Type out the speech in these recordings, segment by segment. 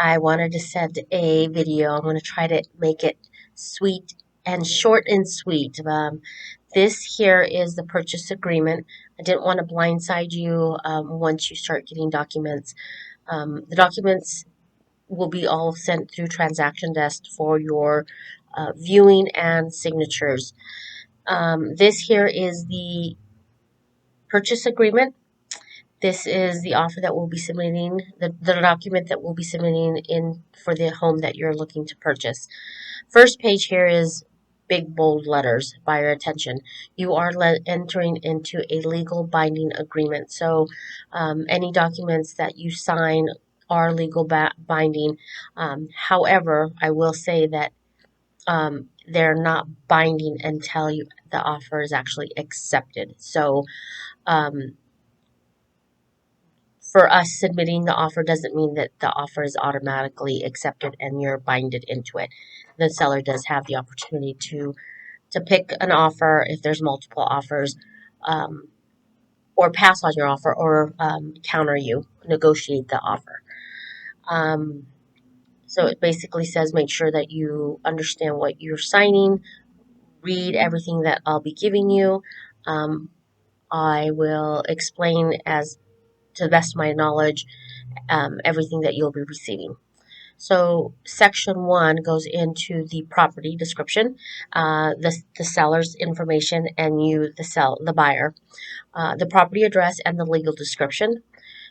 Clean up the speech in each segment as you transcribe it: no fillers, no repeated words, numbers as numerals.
I wanted to send a video. I'm going to try to make it sweet and short and sweet. This here is the purchase agreement. I didn't want to blindside you once you start getting documents. The documents will be all sent through Transaction Desk for your viewing and signatures. This here is the purchase agreement. This is the offer that we'll be submitting, the document that we'll be submitting in for the home that you're looking to purchase. First page here is big bold letters. Buyer attention. You are entering into a legal binding agreement. So any documents that you sign are legal binding. However, I will say that they're not binding until the offer is actually accepted. So for us submitting the offer doesn't mean that the offer is automatically accepted and you're binded into it. The seller does have the opportunity to pick an offer if there's multiple offers, or pass on your offer, or counter you, negotiate the offer. So it basically says make sure that you understand what you're signing, read everything that I'll be giving you. I will explain as to the best of my knowledge everything that you'll be receiving. So section 1 goes into the property description, the seller's information, and you, the buyer, the property address, and the legal description.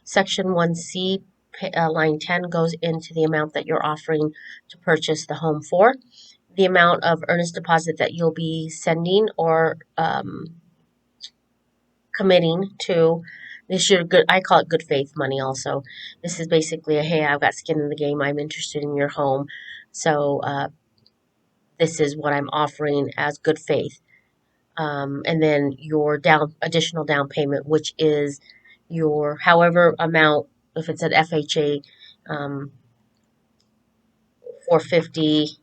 Section 1C, line 10, goes into the amount that you're offering to purchase the home for, the amount of earnest deposit that you'll be sending or committing to. This is good. I call it good faith money. Also, this is basically a hey, I've got skin in the game. I'm interested in your home, so this is what I'm offering as good faith. And then your additional down payment, which is your however amount. If it's an FHA, 450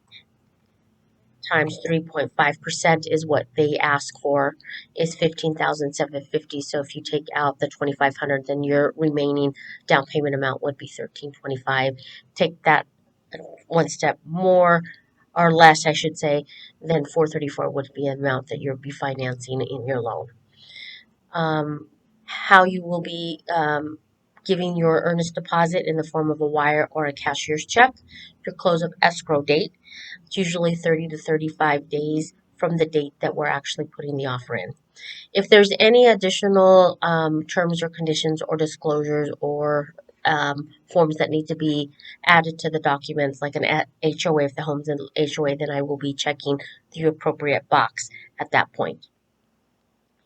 times 3.5% is what they ask for, is 15,750. So if you take out the 2,500, then your remaining down payment amount would be 1,325. Take that one step more or less, I should say, then 434 would be the amount that you'll be financing in your loan. How you will be giving your earnest deposit in the form of a wire or a cashier's check. Your close of escrow date. It's usually 30 to 35 days from the date that we're actually putting the offer in. If there's any additional terms or conditions or disclosures or forms that need to be added to the documents, like an HOA, if the home's an HOA, then I will be checking the appropriate box at that point.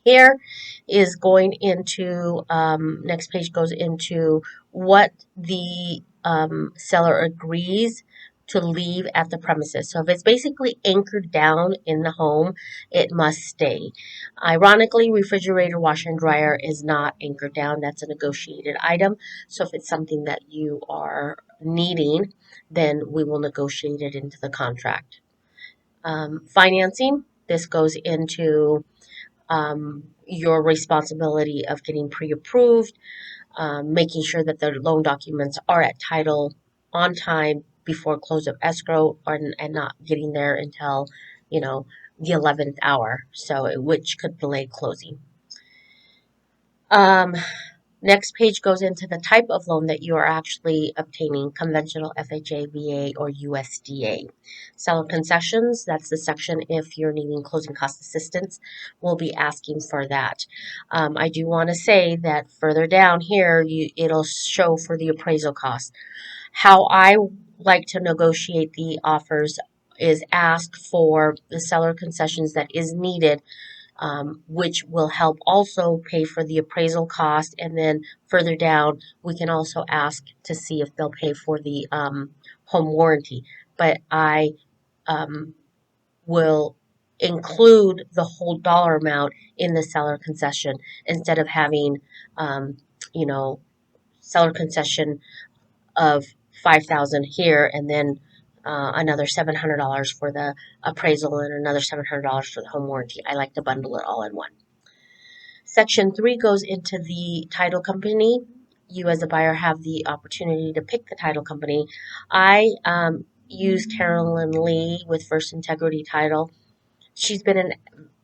Here is going into, next page goes into what the seller agrees to leave at the premises. So if it's basically anchored down in the home, it must stay. Ironically, refrigerator, washer, and dryer is not anchored down. That's a negotiated item. So if it's something that you are needing, then we will negotiate it into the contract. Financing, this goes into your responsibility of getting pre-approved, making sure that the loan documents are at title on time before close of escrow, and not getting there until, the 11th hour, which could delay closing. Next page goes into the type of loan that you are actually obtaining: conventional, FHA, VA, or USDA. Seller concessions, that's the section if you're needing closing cost assistance, we'll be asking for that. I do want to say that further down here, it'll show for the appraisal cost. How I like to negotiate the offers is ask for the seller concessions that is needed, which will help also pay for the appraisal cost. And then further down, we can also ask to see if they'll pay for the home warranty. But I will include the whole dollar amount in the seller concession instead of having, seller concession of $5,000 here and then another $700 for the appraisal and another $700 for the home warranty. I like to bundle it all in one. Section 3 goes into the title company. you as a buyer have the opportunity to pick the title company. I use Carolyn Lee with First Integrity Title. She's been an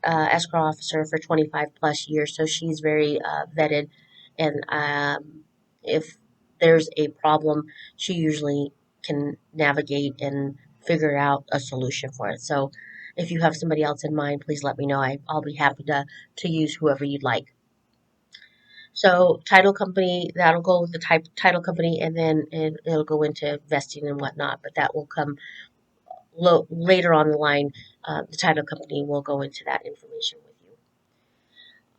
escrow officer for 25 plus years, so she's very vetted. And if there's a problem, she usually can navigate and figure out a solution for it. So if you have somebody else in mind, please let me know. I'll be happy to use whoever you'd like. So title company, that'll go with the title company, and then it'll go into vesting and whatnot. But that will come later on the line. The title company will go into that information with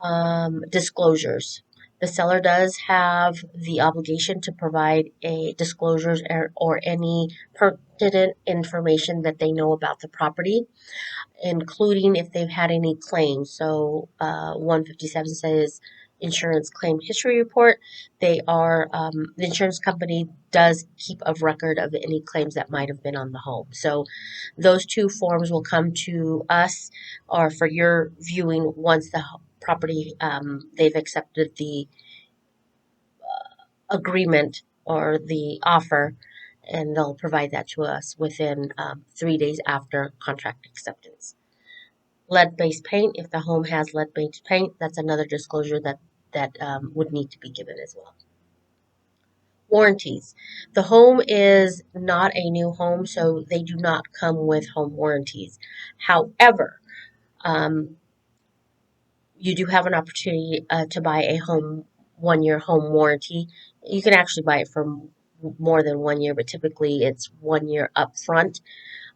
you. Disclosures. The seller does have the obligation to provide a disclosures or any pertinent information that they know about the property, including if they've had any claims. So 157 says insurance claim history report. The insurance company does keep a record of any claims that might have been on the home. So those two forms will come to us or for your viewing once the property, they've accepted the agreement or the offer, and they'll provide that to us within 3 days after contract acceptance. Lead-based paint, if the home has lead-based paint, that's another disclosure that would need to be given as well. Warranties. The home is not a new home, so they do not come with home warranties. However, um, you do have an opportunity to buy a home 1 year home warranty. You can actually buy it for more than 1 year, but typically it's 1 year up front,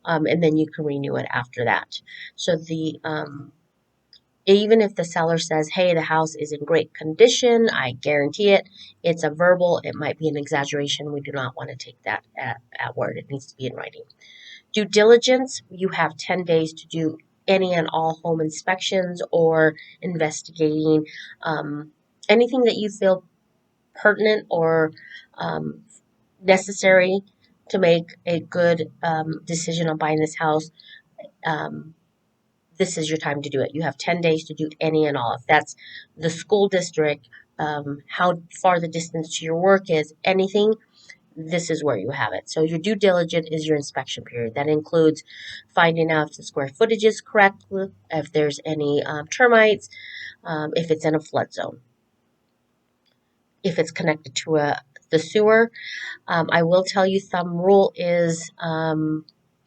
and then you can renew it after that. So even if the seller says, hey, the house is in great condition, I guarantee it, it's a verbal, it might be an exaggeration. We do not want to take that at word. It needs to be in writing. Due diligence, you have 10 days to do any and all home inspections or investigating anything that you feel pertinent or um, necessary to make a good decision on buying this house. Um, this is your time to do it. You have 10 days to do any and all. If that's the school district, how far the distance to your work is, anything, this is where you have it. So your due diligence is your inspection period. That includes finding out if the square footage is correct, if there's any termites, if it's in a flood zone, if it's connected to the sewer. I will tell you thumb rule is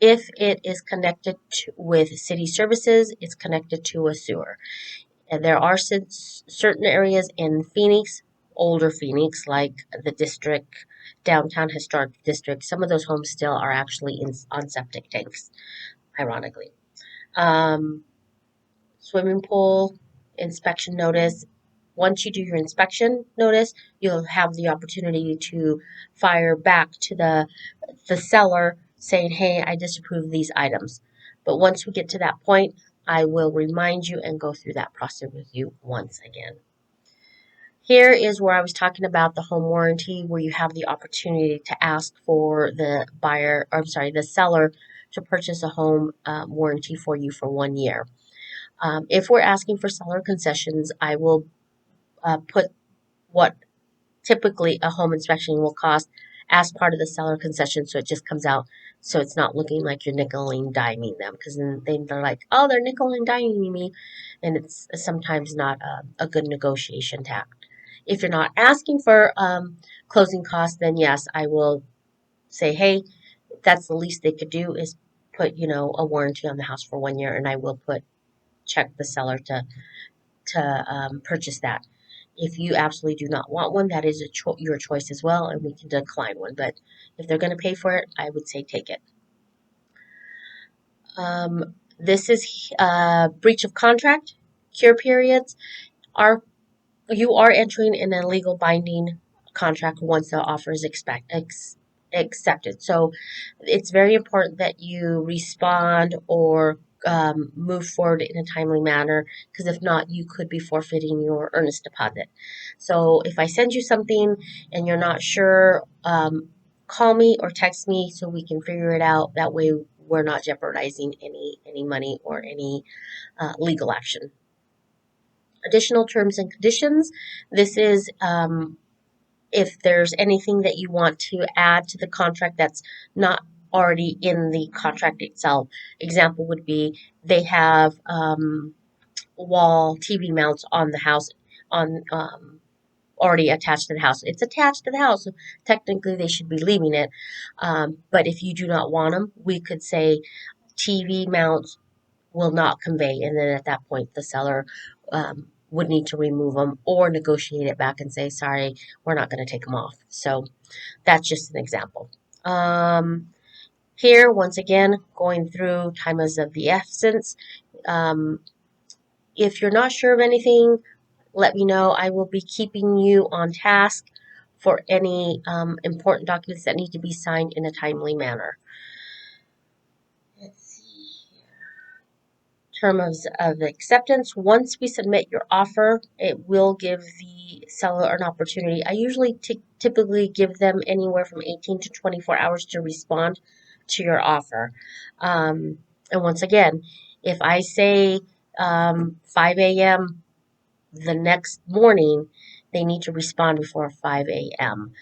if it is connected with city services, it's connected to a sewer. And there are certain areas in Phoenix, older Phoenix, like the district, downtown historic district. Some of those homes still are actually on septic tanks, ironically. Um, Swimming pool inspection notice. Once you do your inspection notice, you'll have the opportunity to fire back to the seller saying, hey, I disapprove these items. But once we get to that point, I will remind you and go through that process with you once again. Here is where I was talking about the home warranty, where you have the opportunity to ask for the buyer, or I'm sorry, the seller to purchase a home warranty for you for 1 year. If we're asking for seller concessions, I will put what typically a home inspection will cost as part of the seller concession, so it just comes out, so it's not looking like you're nickel and diming them, because then they're like, oh, they're nickel and diming me, and it's sometimes not a good negotiation tact. If you're not asking for closing costs, then yes, I will say, hey, that's the least they could do is put a warranty on the house for 1 year, and I will check the seller to purchase that. If you absolutely do not want one, that is your choice as well, and we can decline one. But if they're going to pay for it, I would say take it. This is breach of contract, cure periods. You are entering in a legal binding contract once the offer is accepted. So it's very important that you respond or move forward in a timely manner, because if not, you could be forfeiting your earnest deposit. So if I send you something and you're not sure, call me or text me so we can figure it out. That way we're not jeopardizing any money or any legal action. Additional terms and conditions. This is If there's anything that you want to add to the contract that's not already in the contract itself, example would be they have wall TV mounts on the house on already attached to the house. It's attached to the house, so technically they should be leaving it. But if you do not want them, we could say TV mounts will not convey, and then at that point the seller would need to remove them or negotiate it back and say, sorry, we're not going to take them off. So that's just an example. Here, once again, going through time is of the essence. Um, if you're not sure of anything, let me know. I will be keeping you on task for any important documents that need to be signed in a timely manner. Let's see. Terms of acceptance. Once we submit your offer, it will give the seller an opportunity. I usually typically give them anywhere from 18 to 24 hours to respond to your offer. And once again, if I say 5 a.m. the next morning, they need to respond before 5 a.m.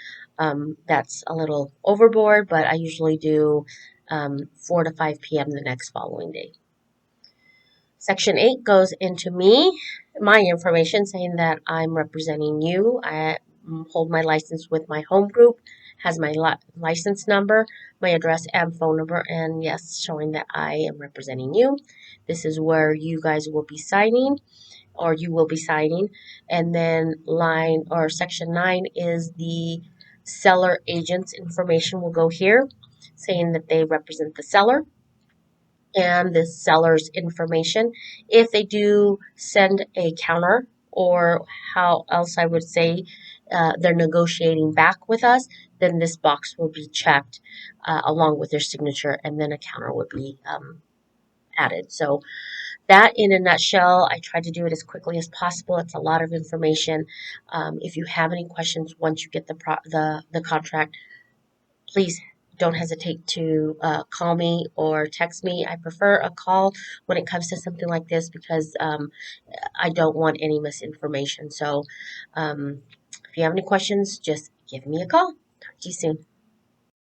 That's a little overboard, but I usually do 4 to 5 p.m. the next following day. Section 8 goes into my information, saying that I'm representing you. I hold my license with my home group, has my license number, my address, and phone number, and yes, showing that I am representing you. This is where you guys will be signing, or you will be signing. And then section 9 is the seller agent's information will go here, saying that they represent the seller and the seller's information. If they do send a counter, or how else I would say they're negotiating back with us, then this box will be checked along with their signature, and then a counter would be added. So that, in a nutshell, I tried to do it as quickly as possible. It's a lot of information. If you have any questions once you get the contract, please don't hesitate to call me or text me. I prefer a call when it comes to something like this because I don't want any misinformation. So if you have any questions, just give me a call. Talk to you soon.